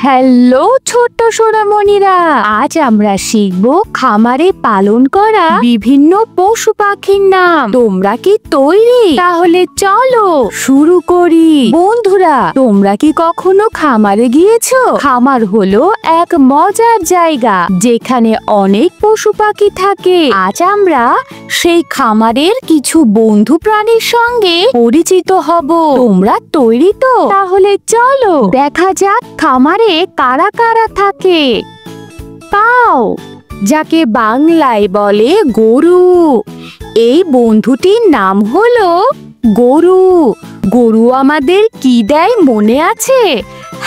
Hello ছোট্ট সোনামণিরা, আজ আমরা শিখব খামারে পালন করা বিভিন্ন পশু পাখির নাম। তোমরা কি তৈরি? তাহলে চলো শুরু করি। বন্ধুরা, তোমরা কি কখনো খামারে গিয়েছো? খামার হলো এক মজার জায়গা যেখানে অনেক পশু পাখি থাকে। আজ আমরা সেই খামারের কিছু বন্ধু প্রাণীর সঙ্গে পরিচিত হব। তোমরা তৈরি তো? তাহলে চলো দেখা যাক খামারে কারা কারা থাকে। কাউ, যাকে বাংলায় বলে গরু। এই বন্ধুটির নাম হলো গরু। গরু আমাদের কি দেয় মনে আছে?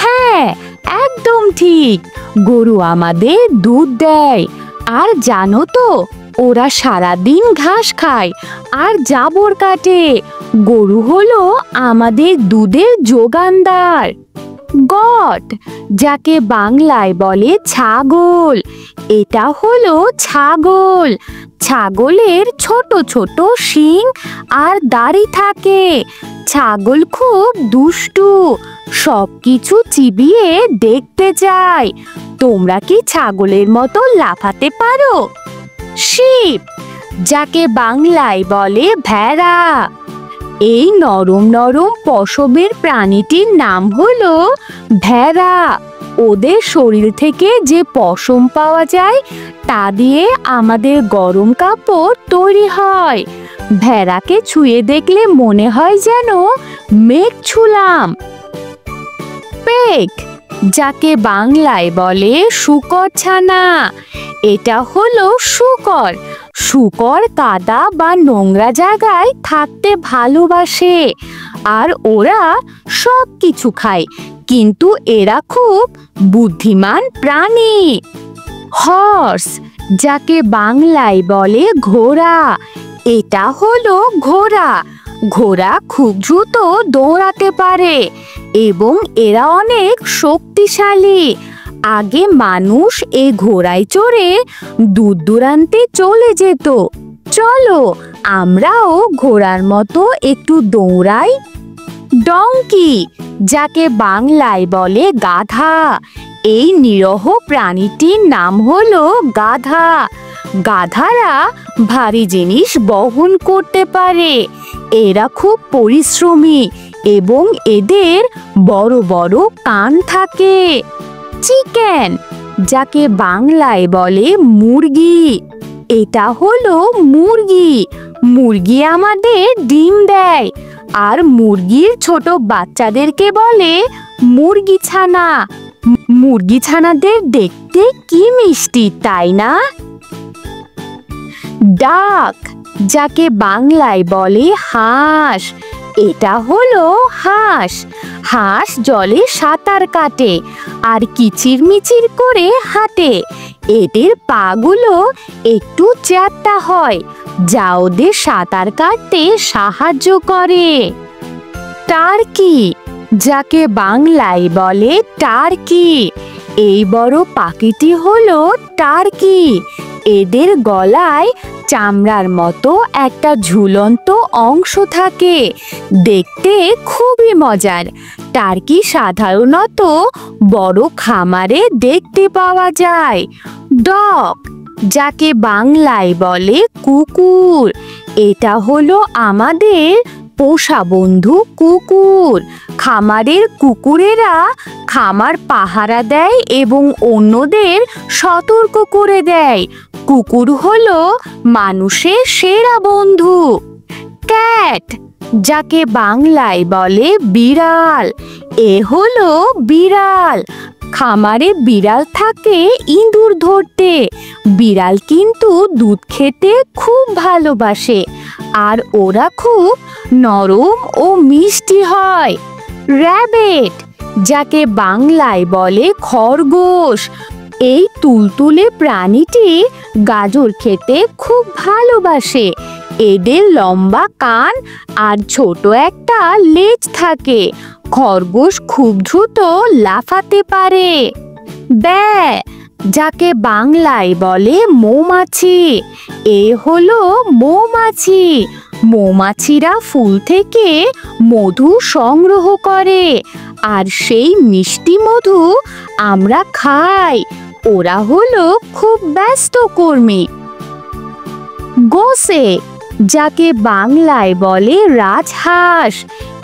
হ্যাঁ, একদম ঠিক, গরু আমাদের দুধ দেয়। আর জানো তো, ওরা সারাদিন ঘাস খায় আর জাবর কাটে। গরু হলো আমাদের দুধের যোগানদার। গট, যাকে বাংলায় বলে ছাগল। এটা হলো ছাগল। ছাগলের ছোট ছোট শিং আর দাড়ি থাকে। ছাগল খুব দুষ্টু, সবকিছু চিবিয়ে দেখতে চায়। তোমরা কি ছাগলের মতো লাফাতে পারো? শিপ, যাকে বাংলায় বলে ভেড়া। এই নরম নরম পশমের প্রাণীটির নাম হলো ভেড়া। ওদের শরীর থেকে যে পশম পাওয়া যায় তা দিয়ে আমাদের গরম কাপড় তৈরি হয়। ভেড়াকে ছুঁয়ে দেখলে মনে হয় যেন মেঘ ছুঁলাম। পেক, যাকে বাংলায় বলে শূকর ছানা। এটা হলো শূকর। শূকর কাদা বা নোংরা জায়গায় থাকতে ভালোবাসে আর ওরা সব কিছু খায়, কিন্তু এরা খুব বুদ্ধিমান প্রাণী। হর্স, যাকে বাংলায় বলে ঘোড়া। এটা হলো ঘোড়া। ঘোড়া খুব দ্রুত দৌড়াতে পারে এবং এরা অনেক শক্তিশালী। আগে মানুষ এই ঘোড়ায় চড়ে দূর দূরান্তে চলে যেত। চলো আমরাও ঘোড়ার মতো একটু দৌড়াই। ডঙ্কি, যাকে বাংলায় বলে গাধা। এই নিরহ প্রাণীটির নাম হলো গাধা। গাধারা ভারী জিনিস বহন করতে পারে। এরা খুব পরিশ্রমী এবং এদের বড় বড় কান থাকে। চিকেন, যাকে বাংলায় বলে মুরগি। এটা হলো মুরগি। মুরগি আমাদের ডিম দেয় আর মুরগির ছোট বাচ্চাদেরকে বলে মুরগি ছানা। মুরগি ছানাদের দেখতে কি মিষ্টি, তাই না? ডাক, যাকে বাংলায় বলে হাঁস। এটা হলো হাঁস। হাঁস জলে সাঁতার কাটে আর কিচিরমিচির করে হাঁটে। এদের পাগুলো একটু চ্যাপ্টা হয়, যা ওদের সাঁতার কাটতে সাহায্য করে। টার্কি, যাকে বাংলায় বলে টার্কি। এই বড় পাখিটি হলো টার্কি। এদের গলায় চামড়ার মতো একটা ঝুলন্ত অংশ থাকে, দেখতে খুবই মজার। টার্কি সাধারণত বড় খামারে দেখতে পাওয়া যায়। ডগ, যাকে বাংলায় বলে কুকুর। এটা হলো আমাদের পোষা বন্ধু কুকুর। খামারের কুকুরেরা খামার পাহারা দেয় এবং অন্যদের সতর্ক করে দেয়। কুকুর হলো মানুষের সেরা বন্ধু। ক্যাট, যাকে বাংলায় বলে বিড়াল। এ হলো বিড়াল। খামারে বিড়াল থাকে ইঁদুর ধরতে। বিড়াল কিন্তু দুধ খেতে খুব ভালোবাসে আর ওরা খুব নরম ও মিষ্টি হয়। র‍্যাবিট, যাকে বাংলায় বলে খরগোশ। এই তুলতুলে প্রাণীটি গাজর খেতে খুব ভালোবাসে। এদের লম্বা কান আর ছোট একটা লেজ থাকে। খরগোশ খুব দ্রুত লাফাতে পারে। ব্যাঁ, যাকে বাংলায় বলে মৌমাছি। এ হলো মৌমাছি। মৌমাছিরা ফুল থেকে মধু সংগ্রহ করে আর সেই মিষ্টি মধু আমরা খাই। ওরা হলো খুব ব্যস্ত কর্মী। গোসে, যাকে বাংলায় বলে রাজহাঁস,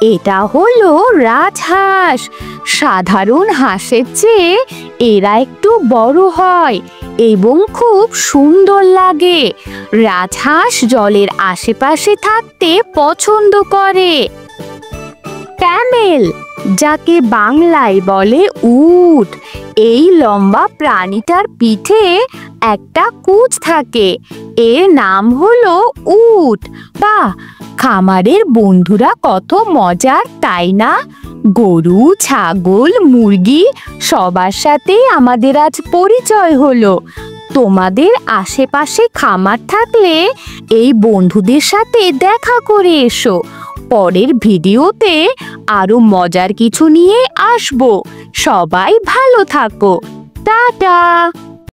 এটা হলো রাজহাঁস। সাধারণ হাঁসের চেয়ে এরা একটু বড় হয় এবং খুব সুন্দর লাগে। রাজহাঁস জলের আশেপাশে থাকতে পছন্দ করে। ক্যামেল, যাকে বাংলায় বলে উট, এই লম্বা প্রাণীটার পিঠে একটা কুচ থাকে, এর নাম হলো উট। বাহ, খামারের বন্ধুরা কত মজার, তাই না? গরু, ছাগল, মুরগি সবার সাথেই আমাদের আজ পরিচয় হলো। তোমাদের আশেপাশে খামার থাকলে এই বন্ধুদের সাথে দেখা করে এসো। পরের ভিডিওতে আরো মজার কিছু নিয়ে আসবো। সবাই ভালো থাকো। টাটা।